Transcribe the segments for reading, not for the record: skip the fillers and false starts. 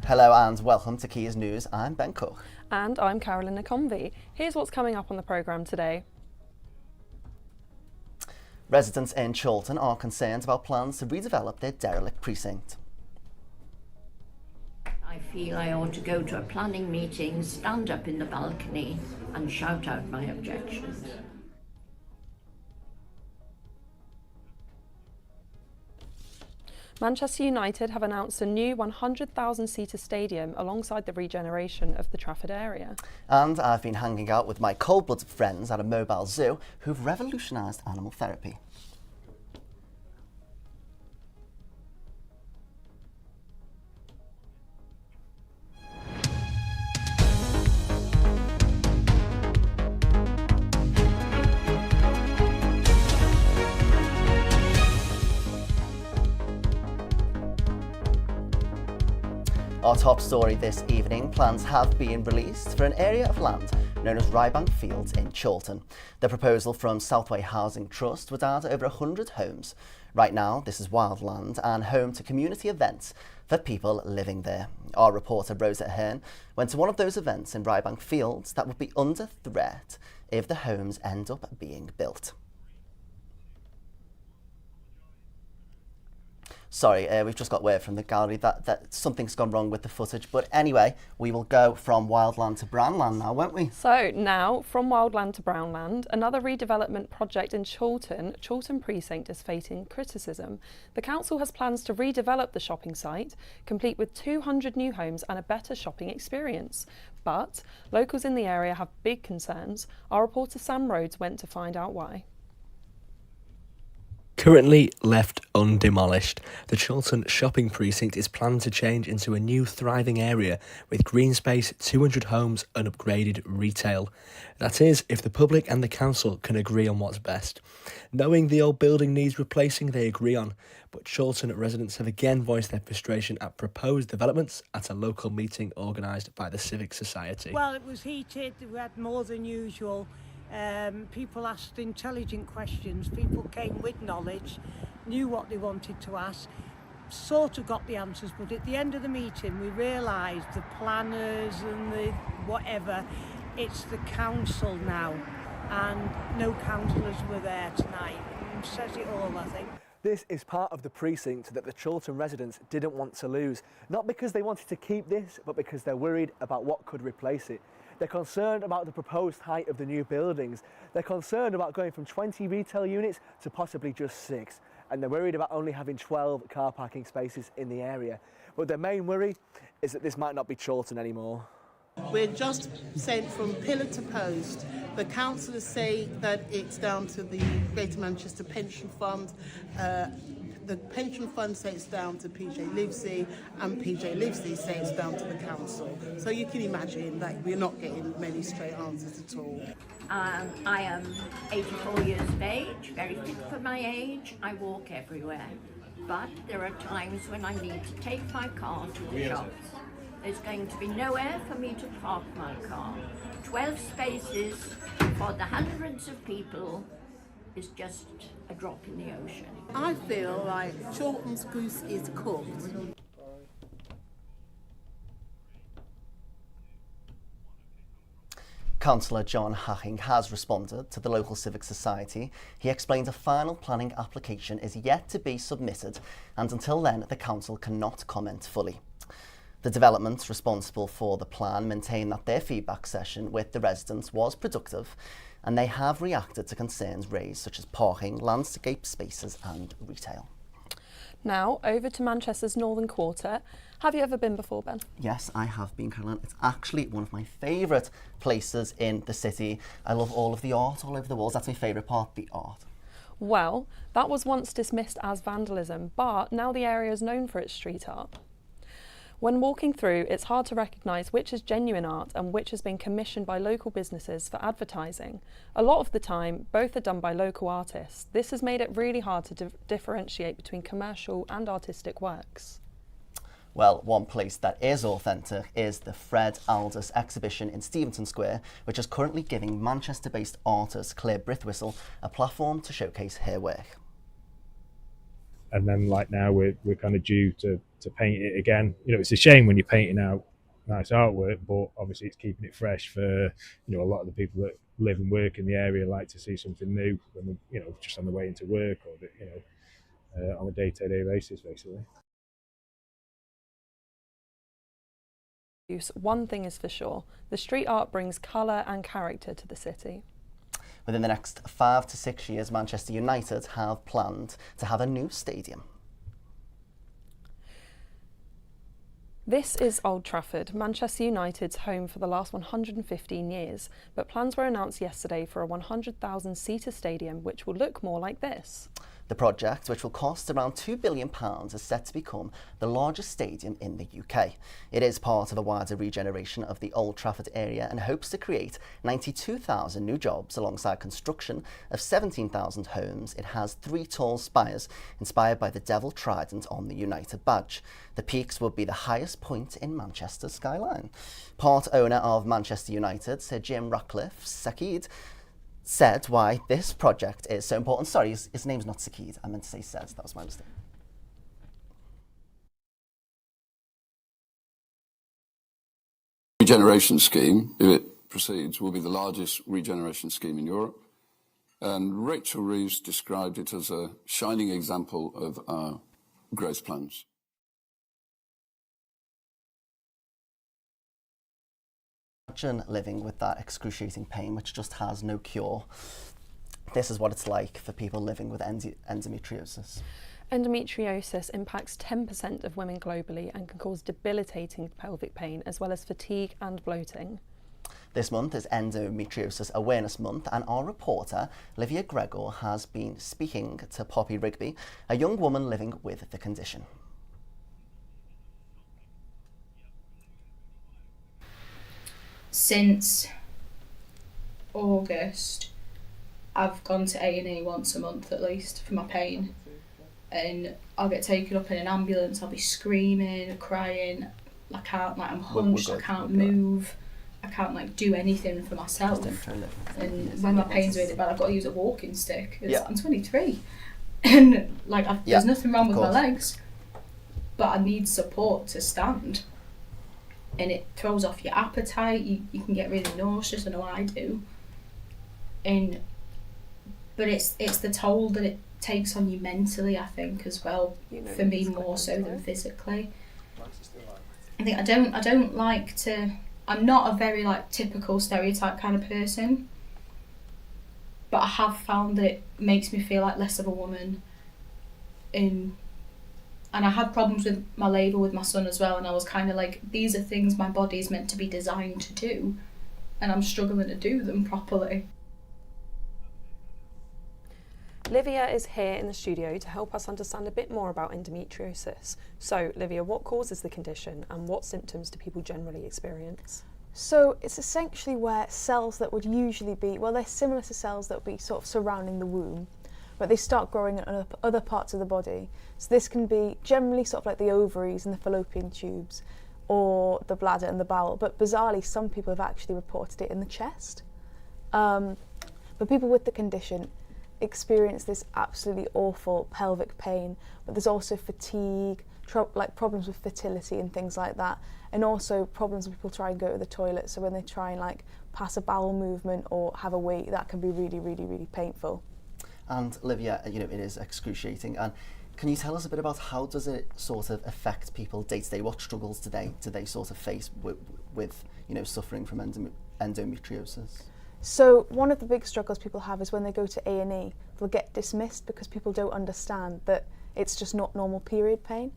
Hello and welcome to Quays News. I'm Ben Cook. And I'm Carolyn Convey. Here's what's coming up on the programme today. Residents in Chorlton are concerned about plans to redevelop their derelict precinct. I feel I ought to go to a planning meeting, stand up in the balcony and shout out my objections. Manchester United have announced a new 100,000-seater stadium alongside the regeneration of the Trafford area. And I've been hanging out with my cold-blooded friends at a mobile zoo who've revolutionised animal therapy. Our top story this evening, plans have been released for an area of land known as Rybank Fields in Chorlton. The proposal from Southway Housing Trust would add over 100 homes. Right now, this is wild land and home to community events for people living there. Our reporter Rosa Ahern went to one of those events in Rybank Fields that would be under threat if the homes end up being built. Sorry, we've just got word from the gallery that something's gone wrong with the footage. But anyway, we will go from wildland to brownland now, won't we? So now, from wildland to brownland, another redevelopment project in Chorlton Precinct is facing criticism. The council has plans to redevelop the shopping site, complete with 200 new homes and a better shopping experience. But locals in the area have big concerns. Our reporter Sam Rhodes went to find out why. Currently left undemolished, the Chorlton shopping precinct is planned to change into a new thriving area with green space, 200 homes and upgraded retail. That is, if the public and the council can agree on what's best. Knowing the old building needs replacing, they agree on, but Chorlton residents have again voiced their frustration at proposed developments at a local meeting organised by the Civic Society. Well, it was heated, we had more than usual. People asked intelligent questions, people came with knowledge, knew what they wanted to ask, sort of got the answers, but at the end of the meeting we realised the planners and the whatever, it's the council now, and no councillors were there tonight. Says it all, I think. This is part of the precinct that the Chorlton residents didn't want to lose, not because they wanted to keep this, but because they're worried about what could replace it. They're concerned about the proposed height of the new buildings. They're concerned about going from 20 retail units to possibly just 6. And they're worried about only having 12 car parking spaces in the area. But their main worry is that this might not be Chorlton anymore. We're just sent from pillar to post. The councillors say that it's down to the Greater Manchester Pension Fund. The pension fund say it's down to PJ Livesey, and PJ Livesey say it's down to the council. So you can imagine that we're not getting many straight answers at all. I am 84 years of age, very fit for my age. I walk everywhere. But there are times when I need to take my car to the shops. There's going to be nowhere for me to park my car. 12 spaces for the hundreds of people is just a drop in the ocean. I feel like Chorlton's goose is cooked. Councillor John Hacking has responded to the local civic society. He explained a final planning application is yet to be submitted, and until then the council cannot comment fully. The development responsible for the plan maintain that their feedback session with the residents was productive, and they have reacted to concerns raised such as parking, landscape spaces and retail. Now over to Manchester's Northern Quarter. Have you ever been before, Ben? Yes, I have been, Caroline. It's actually one of my favourite places in the city. I love all of the art all over the walls. That's my favourite part, the art. Well, that was once dismissed as vandalism, but now the area is known for its street art. When walking through, it's hard to recognise which is genuine art and which has been commissioned by local businesses for advertising. A lot of the time, both are done by local artists. This has made it really hard to differentiate between commercial and artistic works. Well, one place that is authentic is the Fred Aldous exhibition in Steventon Square, which is currently giving Manchester-based artist Claire Brithwhistle a platform to showcase her work. and then like now we're kind of due to paint it again. You know, it's a shame when you're painting out nice artwork, but obviously it's keeping it fresh for, you know, a lot of the people that live and work in the area like to see something new when they're, you know, just on the way into work or, you know, on a day-to-day basis, basically. One thing is for sure, the street art brings colour and character to the city. Within the next 5 to 6 years, Manchester United have planned to have a new stadium. This is Old Trafford, Manchester United's home for the last 115 years, but plans were announced yesterday for a 100,000-seater stadium which will look more like this. The project, which will cost around £2 billion, is set to become the largest stadium in the UK. It is part of a wider regeneration of the Old Trafford area and hopes to create 92,000 new jobs alongside construction of 17,000 homes. It has 3 tall spires inspired by the Devil Trident on the United badge. The peaks will be the highest point in Manchester's skyline. Part owner of Manchester United, Sir Jim Ratcliffe-Sakid, said why this project is so important. Sorry, his name's not Sakid. I meant to say says. That was my mistake. Regeneration scheme, if it proceeds, will be the largest regeneration scheme in Europe. And Rachel Reeves described it as a shining example of our growth plans. Imagine living with that excruciating pain which just has no cure. This is what it's like for people living with endometriosis. Endometriosis impacts 10% of women globally and can cause debilitating pelvic pain as well as fatigue and bloating. This month is Endometriosis Awareness Month, and our reporter, Livia Gregor, has been speaking to Poppy Rigby, a young woman living with the condition. Since August, I've gone to A&E once a month at least for my pain, and I'll get taken up in an ambulance. I'll be screaming, crying. I can't, like, I'm hunched. I can't move. I can't, like, do anything for myself. And when my pain's really bad, I've got to use a walking stick. I'm 23, and like there's nothing wrong with my legs, but I need support to stand. And it throws off your appetite. You can get really nauseous. I know I do. But it's the toll that it takes on you mentally, I think, as well. For me, more so than physically. I think I don't like to. I'm not a very like typical stereotype kind of person. But I have found that it makes me feel like less of a woman. And I had problems with my labour with my son as well, and I was kind of like, these are things my body's meant to be designed to do, and I'm struggling to do them properly. Livia is here in the studio to help us understand a bit more about endometriosis. So, Livia, what causes the condition and what symptoms do people generally experience? So it's essentially where cells that would usually be, well, they're similar to cells that would be sort of surrounding the womb, but they start growing in other parts of the body. So this can be generally sort of like the ovaries and the fallopian tubes, or the bladder and the bowel, but bizarrely some people have actually reported it in the chest. But people with the condition experience this absolutely awful pelvic pain, but there's also fatigue, like problems with fertility and things like that, and also problems when people try and go to the toilet. So when they try and like pass a bowel movement or have a wee, that can be really, really, really painful. And Livia, you know, it is excruciating. And can you tell us a bit about how does it sort of affect people day to day? What struggles do they sort of face with you know, suffering from endometriosis? So one of the big struggles people have is when they go to A&E, they'll get dismissed because people don't understand that it's just not normal period pain.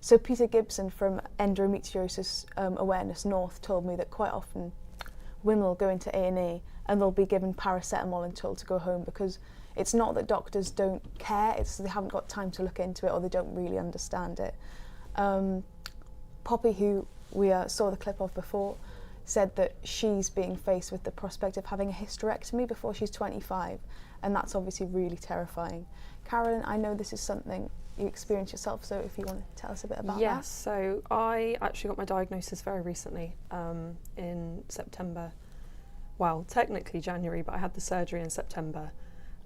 So Peter Gibson from Endometriosis Awareness North told me that quite often women will go into A&E and they'll be given paracetamol and told to go home because it's not that doctors don't care, it's they haven't got time to look into it or they don't really understand it. Poppy, who we saw the clip of before, said that she's being faced with the prospect of having a hysterectomy before she's 25, and that's obviously really terrifying. Carolyn, I know this is something you experienced yourself, so if you want to tell us a bit about that. Yes, so I actually got my diagnosis very recently, in September. Well, technically January, but I had the surgery in September.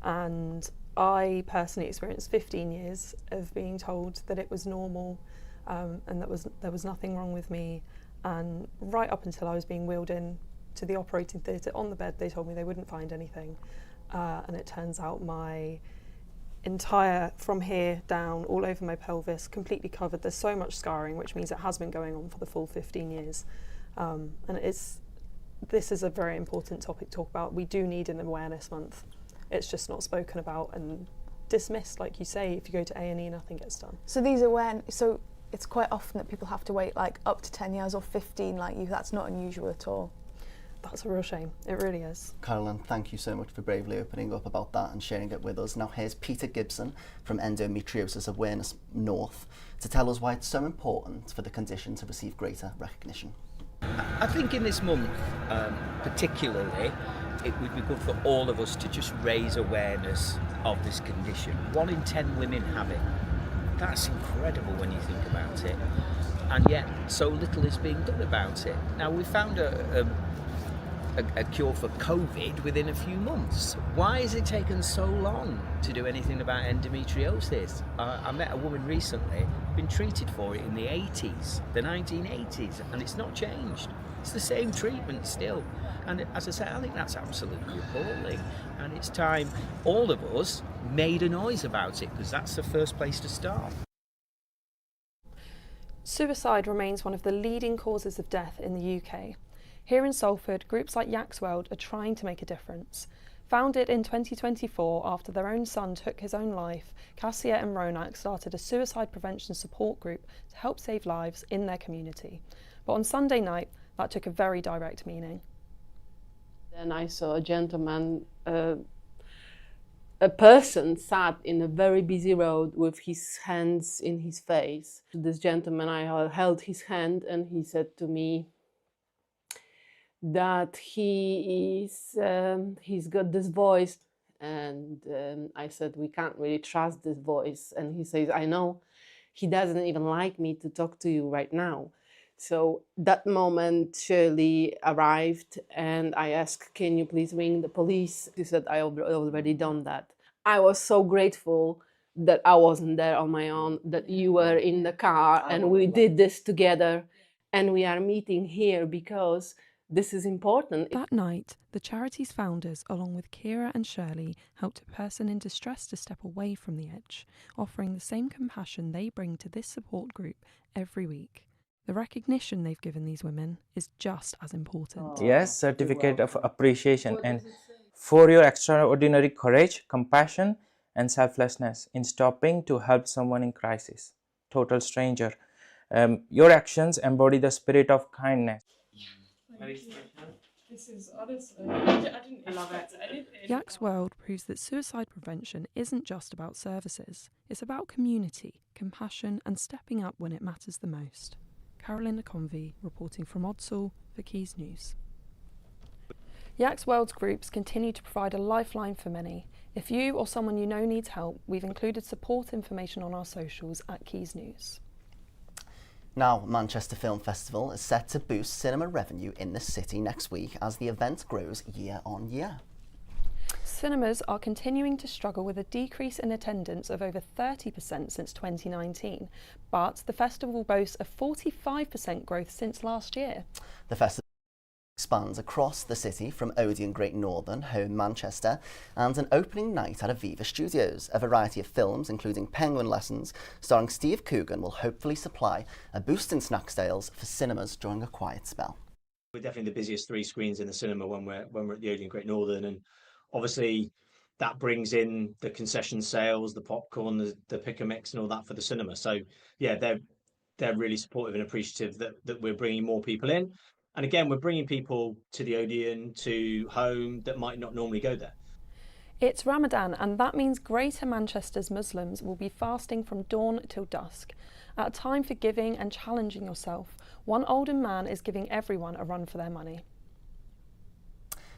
And I personally experienced 15 years of being told that it was normal and that there was nothing wrong with me, and right up until I was being wheeled in to the operating theatre on the bed, they told me they wouldn't find anything, and it turns out my entire, from here down, all over my pelvis, completely covered. There's so much scarring, which means it has been going on for the full 15 years. And this is a very important topic to talk about. We do need an awareness month. It's just not spoken about and dismissed, like you say. If you go to A&E, nothing gets done. So so it's quite often that people have to wait like up to 10 years or 15 like you. That's not unusual at all. That's a real shame. It really is. Carolyn, thank you so much for bravely opening up about that and sharing it with us. Now here's Peter Gibson from Endometriosis Awareness North to tell us why it's so important for the condition to receive greater recognition. I think in this month, particularly, it would be good for all of us to just raise awareness of this condition. 1 in 10 women have it. That's incredible when you think about it. And yet, so little is being done about it. Now, we found a cure for COVID within a few months. Why has it taken so long to do anything about endometriosis? I met a woman recently, been treated for it in the 80s, the 1980s, and it's not changed. It's the same treatment still. And as I said, I think that's absolutely appalling. And it's time all of us made a noise about it, because that's the first place to start. Suicide remains one of the leading causes of death in the UK. Here in Salford, groups like World are trying to make a difference. Founded in 2024 after their own son took his own life, Cassia and Ronak started a suicide prevention support group to help save lives in their community. But on Sunday night, that took a very direct meaning. Then I saw a gentleman, a person sat in a very busy road with his hands in his face. This gentleman, I held his hand and he said to me, that he's got this voice, and I said, we can't really trust this voice, and he says, I know, he doesn't even like me to talk to you right now. So that moment Shirley arrived and I asked, can you please ring the police? She said, I already done that. I was so grateful that I wasn't there on my own, that you were in the car and we did this together, and we are meeting here because this is important. That night, the charity's founders, along with Kira and Shirley, helped a person in distress to step away from the edge, offering the same compassion they bring to this support group every week. The recognition they've given these women is just as important. Yes, certificate of appreciation and for your extraordinary courage, compassion and selflessness in stopping to help someone in crisis. Total stranger. Your actions embody the spirit of kindness. This is honestly, I didn't love it. World proves that suicide prevention isn't just about services. It's about community, compassion and stepping up when it matters the most. Carolyn Convey reporting from Odsall for Quays News. World's groups continue to provide a lifeline for many. If you or someone you know needs help, we've included support information on our socials at Quays News. Now, Manchester Film Festival is set to boost cinema revenue in the city next week as the event grows year on year. Cinemas are continuing to struggle with a decrease in attendance of over 30% since 2019, but the festival boasts a 45% growth since last year. The festival expands across the city from Odeon Great Northern, home Manchester, and an opening night at Aviva Studios. A variety of films, including Penguin Lessons, starring Steve Coogan, will hopefully supply a boost in snack sales for cinemas during a quiet spell. We're definitely the busiest 3 screens in the cinema when we're at the Odeon Great Northern, and obviously that brings in the concession sales, the popcorn, the pick and mix and all that for the cinema. So yeah, they're really supportive and appreciative that we're bringing more people in. And again, we're bringing people to the Odeon, to home, that might not normally go there. It's Ramadan, and that means Greater Manchester's Muslims will be fasting from dawn till dusk. At a time for giving and challenging yourself, one Oldham man is giving everyone a run for their money.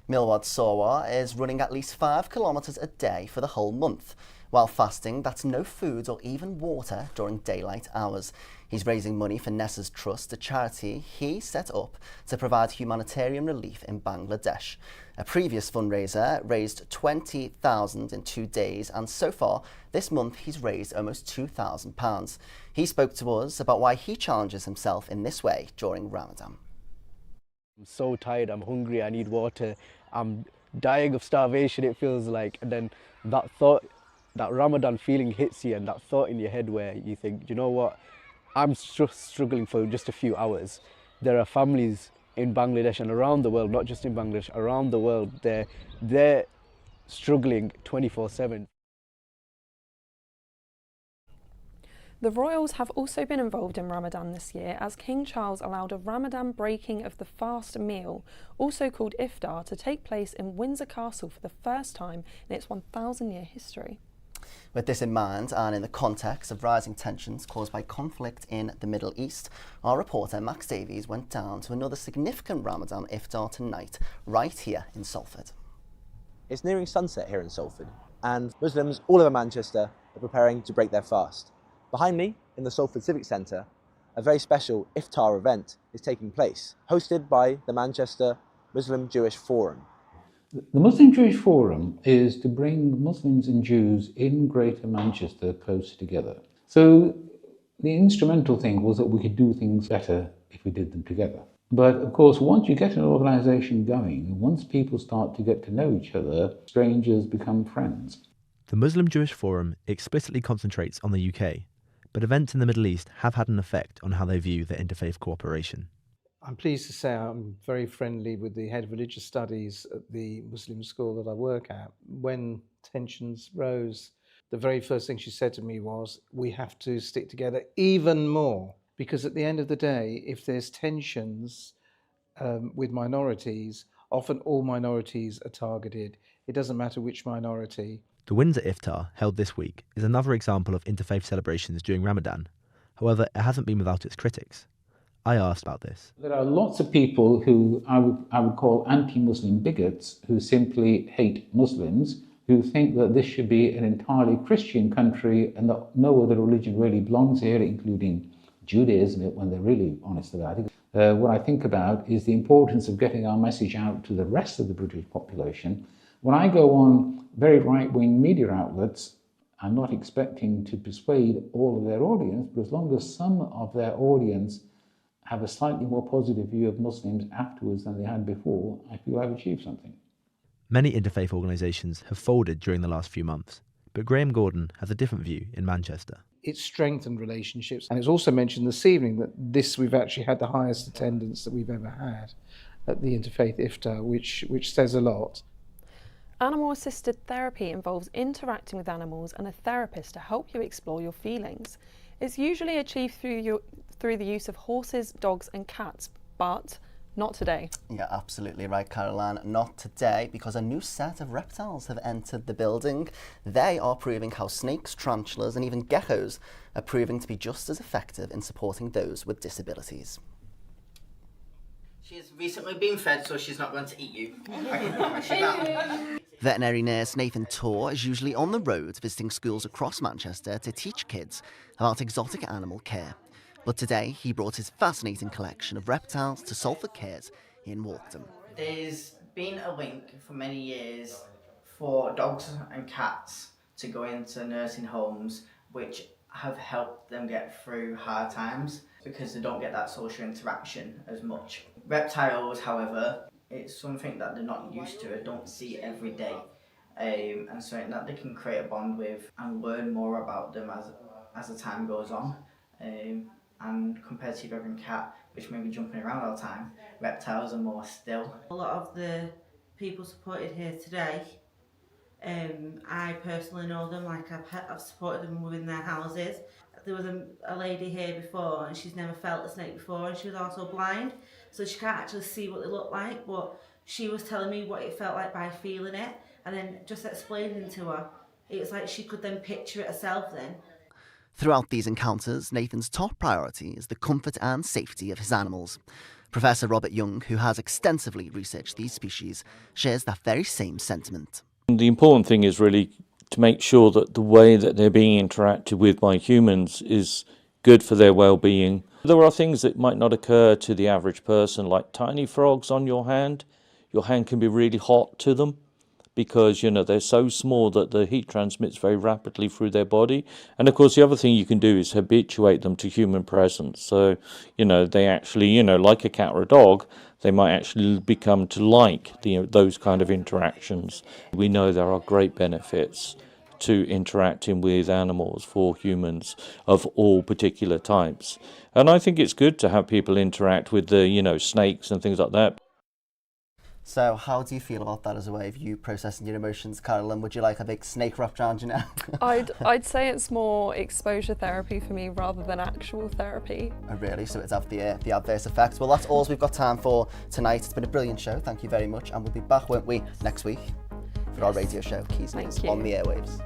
Milward Sorwa is running at least 5 kilometres a day for the whole month. While fasting, that's no food or even water during daylight hours. He's raising money for Nessa's Trust, a charity he set up to provide humanitarian relief in Bangladesh. A previous fundraiser raised £20,000 in 2 days, and so far this month he's raised almost £2,000. He spoke to us about why he challenges himself in this way during Ramadan. I'm so tired, I'm hungry, I need water, I'm dying of starvation, it feels like. And then that thought, that Ramadan feeling hits you, and that thought in your head where you think, you know what, I'm struggling for just a few hours. There are families in Bangladesh and around the world, not just in Bangladesh, around the world, they're struggling 24/7. The royals have also been involved in Ramadan this year, as King Charles allowed a Ramadan breaking of the fast meal, also called iftar, to take place in Windsor Castle for the first time in its 1,000-year history. With this in mind, and in the context of rising tensions caused by conflict in the Middle East, our reporter Max Davies went down to another significant Ramadan iftar tonight, right here in Salford. It's nearing sunset here in Salford, and Muslims all over Manchester are preparing to break their fast. Behind me, in the Salford Civic Centre, a very special iftar event is taking place, hosted by the Manchester Muslim Jewish Forum. The Muslim Jewish Forum is to bring Muslims and Jews in Greater Manchester close together. So the instrumental thing was that we could do things better if we did them together. But of course, once you get an organisation going, once people start to get to know each other, strangers become friends. The Muslim Jewish Forum explicitly concentrates on the UK, but events in the Middle East have had an effect on how they view their interfaith cooperation. I'm pleased to say I'm very friendly with the head of religious studies at the Muslim school that I work at. When tensions rose, the very first thing she said to me was, we have to stick together even more, because at the end of the day, if there's tensions with minorities, often all minorities are targeted. It doesn't matter which minority. The Windsor Iftar, held this week, is another example of interfaith celebrations during Ramadan. However, it hasn't been without its critics. I asked about this. There are lots of people who I would call anti-Muslim bigots, who simply hate Muslims, who think that this should be an entirely Christian country and that no other religion really belongs here, including Judaism, when they're really honest about it. What I think about is the importance of getting our message out to the rest of the British population. When I go on very right-wing media outlets, I'm not expecting to persuade all of their audience, but as long as some of their audience have a slightly more positive view of Muslims afterwards than they had before, I feel I've achieved something. Many interfaith organisations have folded during the last few months, but Graham Gordon has a different view in Manchester. It's strengthened relationships, and it's also mentioned this evening that we've actually had the highest attendance that we've ever had at the Interfaith Iftar, which says a lot. Animal-assisted therapy involves interacting with animals and a therapist to help you explore your feelings. It's usually achieved through the use of horses, dogs and cats, but not today. Yeah, absolutely right, Caroline. Not today, because a new set of reptiles have entered the building. They are proving how snakes, tarantulas and even geckos are proving to be just as effective in supporting those with disabilities. She's recently been fed, so she's not going to eat you. I can promise you that. Veterinary nurse Nathan Torr is usually on the road visiting schools across Manchester to teach kids about exotic animal care. But today he brought his fascinating collection of reptiles to Salford Cares in Walkden. There's been a link for many years for dogs and cats to go into nursing homes, which have helped them get through hard times because they don't get that social interaction as much. Reptiles, however, it's something that they're not used to, don't see every day, and something that they can create a bond with and learn more about them as the time goes on. And compared to your dog and cat, which may be jumping around all the time, reptiles are more still. A lot of the people supported here today, I personally know them, like I've supported them within their houses. There was a lady here before and she's never felt a snake before, and she was also blind, so she can't actually see what they look like, but she was telling me what it felt like by feeling it, and then just explaining to her, it's like she could then picture it herself then. Throughout these encounters, Nathan's top priority is the comfort and safety of his animals. Professor Robert Young, who has extensively researched these species, shares that very same sentiment. The important thing is really to make sure that the way that they're being interacted with by humans is good for their well-being. There are things that might not occur to the average person, like tiny frogs on your hand. Your hand can be really hot to them because, you know, they're so small that the heat transmits very rapidly through their body. And of course, the other thing you can do is habituate them to human presence. So, you know, they actually, you know, like a cat or a dog, they might actually become to like those kind of interactions. We know there are great benefits to interacting with animals for humans of all particular types. And I think it's good to have people interact with the, you know, snakes and things like that. So how do you feel about that as a way of you processing your emotions, Carolyn? Would you like a big snake wrapped around you now? I'd say it's more exposure therapy for me rather than actual therapy. Oh really? So it's have the adverse effects. Well, that's all we've got time for tonight. It's been a brilliant show. Thank you very much. And we'll be back, won't we, next week for our radio show, Quays News, on the airwaves.